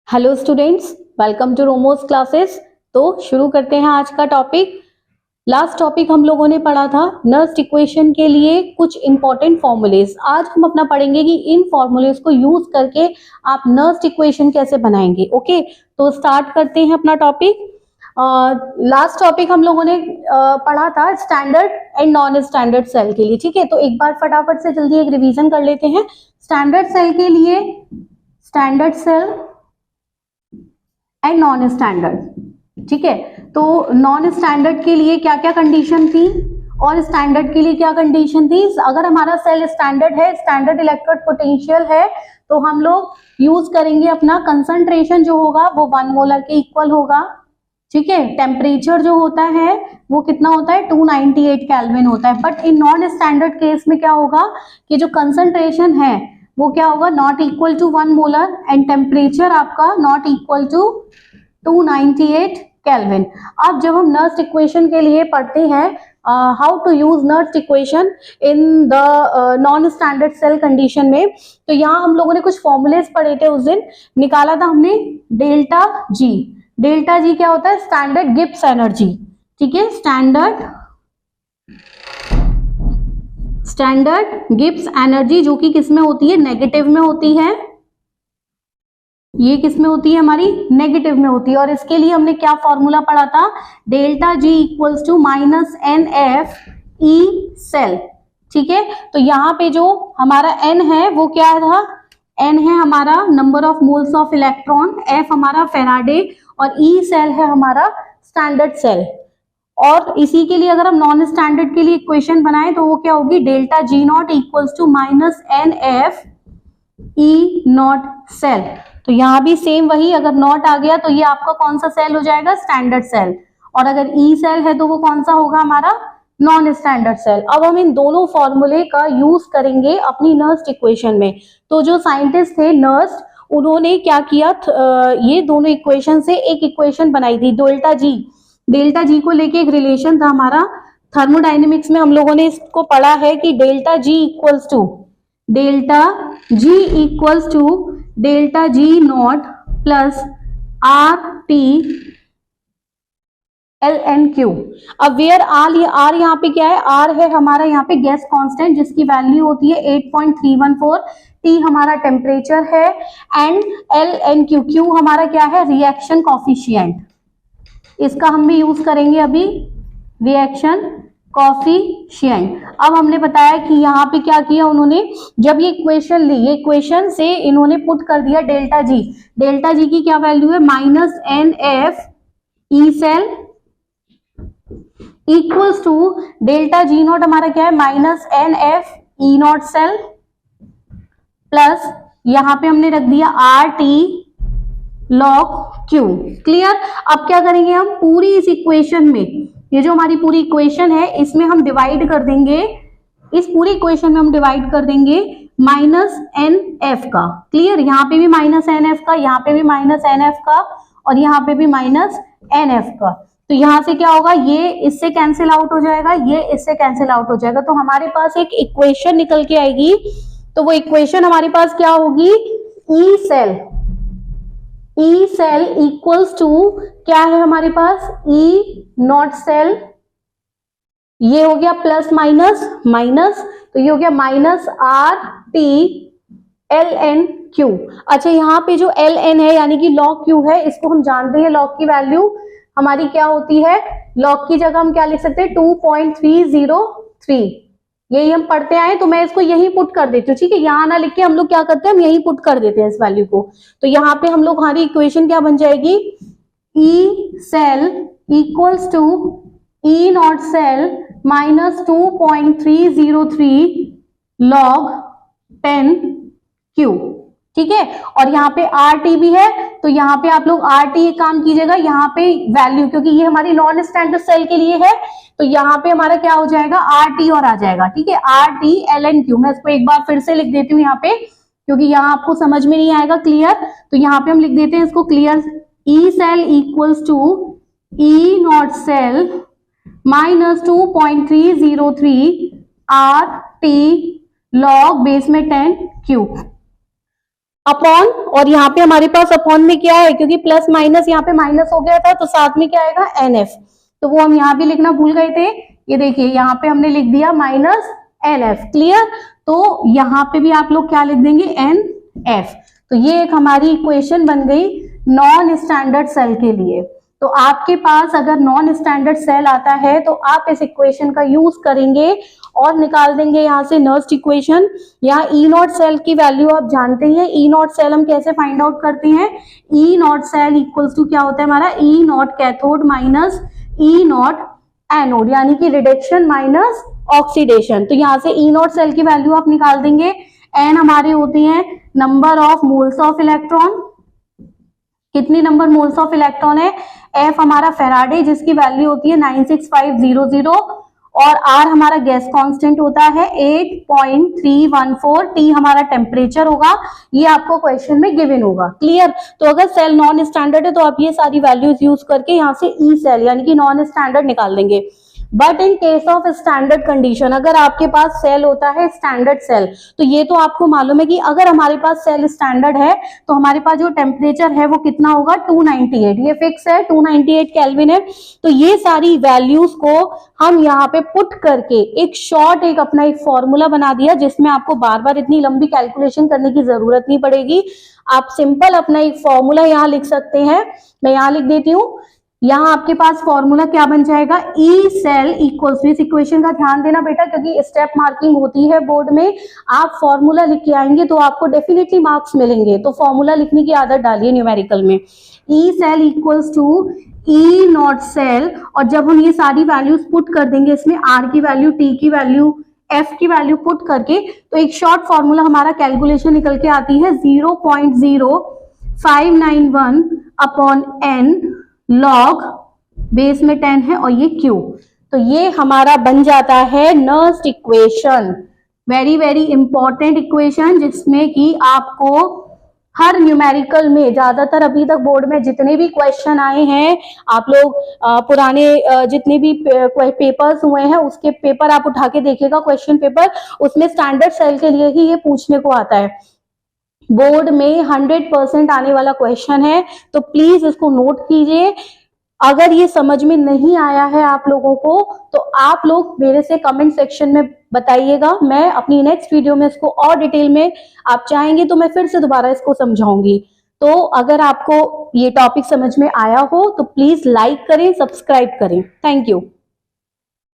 Hello students, welcome to Romos classes. तो शुरू करते हैं आज का टॉपिक। लास्ट टॉपिक हम लोगों ने पढ़ा था नर्स्ट इक्वेशन के लिए कुछ इंपॉर्टेंट फॉर्मूलेज। आज हम अपना पढ़ेंगे कि इन फॉर्मूलेज को यूज करके आप नर्स्ट इक्वेशन कैसे बनाएंगे। ओके, तो स्टार्ट करते हैं अपना टॉपिक। लास्ट टॉपिक हम लोगों ने पढ़ा था standard and non standard cell के लिए। ठीक है, तो एक बार फटाफट से जल्दी एक रिवीजन कर लेते हैं। स्टैंडर्ड सेल के लिए standard cell and non standard. ठीक है, तो नॉन स्टैंडर्ड के लिए क्या क्या कंडीशन थी और स्टैंडर्ड के लिए क्या कंडीशन थी। अगर हमारा सेल स्टैंडर्ड है, स्टैंडर्ड इलेक्ट्रोड पोटेंशियल है, तो हम लोग यूज करेंगे अपना कंसंट्रेशन जो होगा वो 1 मोलर के इक्वल होगा। ठीक है, टेम्परेचर जो होता है वो कितना होता है 298 केल्विन होता है। But in non standard case में क्या होगा कि जो कंसंट्रेशन है वो क्या होगा not equal to 1 molar and temperature आपका नॉट इक्वल टू 298 केल्विन। अब जब हम नर्स्ट इक्वेशन के लिए पढ़ते हैं how to use Nernst equation in the non standard cell condition में, तो यहाँ हम लोगों ने कुछ फॉर्मूलेज पढ़े थे। उस दिन निकाला था हमने डेल्टा जी। डेल्टा जी क्या होता है स्टैंडर्ड गिब्स एनर्जी। ठीक है, स्टैंडर्ड गिब्स एनर्जी जो कि किस में होती है नेगेटिव में होती है। ये किस में होती है हमारी नेगेटिव में होती है। और इसके लिए हमने क्या फॉर्मूला पढ़ा था delta G equals to minus N F E cell. ठीक है, तो यहाँ पे जो हमारा एन है वो क्या था, एन है हमारा number of moles of electron, F हमारा फेराडे और ई सेल है हमारा स्टैंडर्ड सेल। और इसी के लिए अगर हम नॉन स्टैंडर्ड के लिए इक्वेशन बनाएं तो वो क्या होगी delta G naught equals to minus N F E naught cell. तो यहाँ भी सेम वही, अगर नॉट आ गया तो ये आपका कौन सा सेल हो जाएगा स्टैंडर्ड सेल, और अगर ई सेल है तो वो कौन सा होगा हमारा नॉन स्टैंडर्ड सेल। अब हम इन दोनों फॉर्मूले का यूज करेंगे अपनी नर्स्ट इक्वेशन में। तो जो साइंटिस्ट थे नर्स्ट, उन्होंने क्या किया, ये दोनों इक्वेशन से एक इक्वेशन बनाई थी डेल्टा जी। डेल्टा जी को लेके एक रिलेशन था हमारा, थर्मोडाइनमिक्स में हम लोगों ने इसको पढ़ा है कि delta G equals to delta G naught plus R T L N Q. अब वेयर आर यहाँ पे क्या है, आर है हमारा यहाँ पे गैस कांस्टेंट जिसकी वैल्यू होती है 8.314, टी हमारा टेम्परेचर है and L N Q, Q हमारा क्या है रिएक्शन कॉफिशिएंट। इसका हम भी यूज करेंगे अभी रिएक्शन कॉफिशिएंट। अब हमने बताया कि यहाँ पे क्या किया उन्होंने, जब ये इक्वेशन ली, ये इक्वेशन से इन्होंने पुट कर दिया डेल्टा जी। डेल्टा जी की क्या वैल्यू है minus N F E cell equals to delta G naught हमारा क्या है minus N F E naught cell plus यहाँ पे हमने रख दिया R T log Q. Clear. अब क्या करेंगे हम पूरी इस इक्वेशन में, ये जो हमारी पूरी इक्वेशन है इसमें हम डिवाइड कर देंगे, इस पूरी इक्वेशन में हम डिवाइड कर देंगे माइनस एन एफ का। क्लियर, यहाँ पे भी माइनस एन एफ का, यहाँ पे भी माइनस एन एफ का और यहाँ पे भी माइनस एन एफ का। तो यहाँ से क्या होगा, ये इससे कैंसिल आउट हो जाएगा, ये इससे कैंसिल आउट हो जाएगा, तो हमारे पास एक इक्वेशन निकल के आएगी। तो वो इक्वेशन हमारे पास क्या होगी ई सेल इक्वल्स टू क्या है हमारे पास ई नॉट सेल, ये हो गया प्लस माइनस माइनस, तो ये हो गया minus R T L N Q. अच्छा, यहाँ पे जो एल एन है यानी कि लॉग क्यू है, इसको हम जानते हैं लॉग की वैल्यू हमारी क्या होती है, लॉग की जगह हम क्या लिख सकते हैं 2.303। यही हम पढ़ते आए, तो मैं इसको यही पुट कर देती हूँ। ठीक है, यहाँ ना लिख के हम लोग क्या करते हैं, हम यही पुट कर देते हैं इस वैल्यू को। तो यहाँ पे हम लोग हमारी इक्वेशन क्या बन जाएगी, E cell equals to E naught cell minus 2.303 log 10 Q. ठीक है, और यहाँ पे आर टी भी है, तो यहाँ पे आप लोग आर टी काम कीजिएगा, यहाँ पे वैल्यू, क्योंकि ये हमारी नॉन स्टैंडर्ड सेल के लिए है, तो यहाँ पे हमारा क्या हो जाएगा आर टी और आ जाएगा। ठीक है, R T L N Q. मैं इसको एक बार फिर से लिख देती हूँ यहाँ पे, क्योंकि यहाँ आपको समझ में नहीं आएगा क्लियर, तो यहाँ पे हम लिख देते हैं इसको clear, E cell equals to E naught cell minus 2.303 R T log base में 10 क्यू। अपॉन, और यहाँ पे हमारे पास अपॉन में क्या है, क्योंकि प्लस माइनस यहाँ पे माइनस हो गया था तो साथ में क्या आएगा NF, तो वो हम यहाँ भी लिखना भूल गए थे। ये देखिए यहाँ पे हमने लिख दिया माइनस NF, क्लियर। तो यहाँ पे भी आप लोग क्या लिख देंगे, NF। तो ये एक हमारी इक्वेशन बन गई नॉन स्टैंडर्ड सेल के लिए। तो आपके पास अगर नॉन स्टैंडर्ड सेल आता है तो आप इस इक्वेशन का यूज करेंगे और निकाल देंगे यहाँ से नर्स्ट इक्वेशन। यहाँ ई नॉट सेल की वैल्यू आप जानते हैं, ई नॉट सेल हम कैसे फाइंड आउट करते हैं, E naught cell equals to क्या होता है हमारा, E naught cathode minus E naught anode, यानी कि रिडक्शन माइनस ऑक्सीडेशन। तो यहाँ से ई नॉट सेल की वैल्यू आप निकाल देंगे। एन हमारे होते हैं number of moles of electron, कितनी नंबर मोल्स ऑफ इलेक्ट्रॉन है, एफ हमारा फेराडे जिसकी वैल्यू होती है 96500, और आर हमारा गैस कांस्टेंट होता है 8.314, टी हमारा टेम्परेचर होगा। ये आपको क्वेश्चन में गिवन होगा, क्लियर। तो अगर सेल नॉन स्टैंडर्ड है तो आप ये सारी वैल्यूज यूज करके यहाँ से ई सेल यानी कि नॉन स्टैंडर्ड निकाल देंगे। But in case of standard condition, अगर आपके पास सेल होता है स्टैंडर्ड सेल, तो ये तो आपको मालूम है कि अगर हमारे पास सेल स्टैंडर्ड है तो हमारे पास जो टेम्परेचर है वो कितना होगा, 298, ये फिक्स है, 298 केल्विन है। तो ये सारी वैल्यूज को हम यहाँ पे पुट करके एक अपना एक फॉर्मूला बना दिया, जिसमें आपको बार बार इतनी लंबी कैलकुलेशन करने की जरूरत नहीं पड़ेगी। आप सिंपल अपना एक फॉर्मूला यहाँ लिख सकते हैं, मैं यहाँ लिख देती हूँ। यहाँ आपके पास फॉर्मूला क्या बन जाएगा, ई सेल इक्वल्स, इस इक्वेशन का ध्यान देना बेटा क्योंकि स्टेप मार्किंग होती है बोर्ड में। आप फॉर्मूला लिख के आएंगे तो आपको डेफिनेटली मार्क्स मिलेंगे, तो फॉर्मूला लिखने की आदत डालिए न्यूमेरिकल में। E cell equals to E naught cell, और जब हम ये सारी वैल्यूज पुट कर देंगे इसमें, आर की वैल्यू, टी की वैल्यू, एफ की वैल्यू पुट करके, तो एक शॉर्ट फॉर्मूला हमारा कैलकुलेशन निकल के आती है 0.0591 अपॉन एन लॉग बेस में 10 है और ये Q। तो ये हमारा बन जाता है Nernst equation, very very important equation, जिसमें कि आपको हर न्यूमेरिकल में ज्यादातर अभी तक बोर्ड में जितने भी क्वेश्चन आए हैं, आप लोग पुराने जितने भी पेपर्स हुए हैं उसके पेपर आप उठा के देखिएगा, क्वेश्चन पेपर, उसमें स्टैंडर्ड सेल के लिए ही ये पूछने को आता है। बोर्ड में 100% आने वाला क्वेश्चन है, तो प्लीज इसको नोट कीजिए। अगर ये समझ में नहीं आया है आप लोगों को तो आप लोग मेरे से कमेंट सेक्शन में बताइएगा, मैं अपनी नेक्स्ट वीडियो में इसको और डिटेल में आप चाहेंगे तो मैं फिर से दोबारा इसको समझाऊंगी। तो अगर आपको ये टॉपिक समझ में आया हो तो प्लीज लाइक करें, सब्सक्राइब करें। Thank you.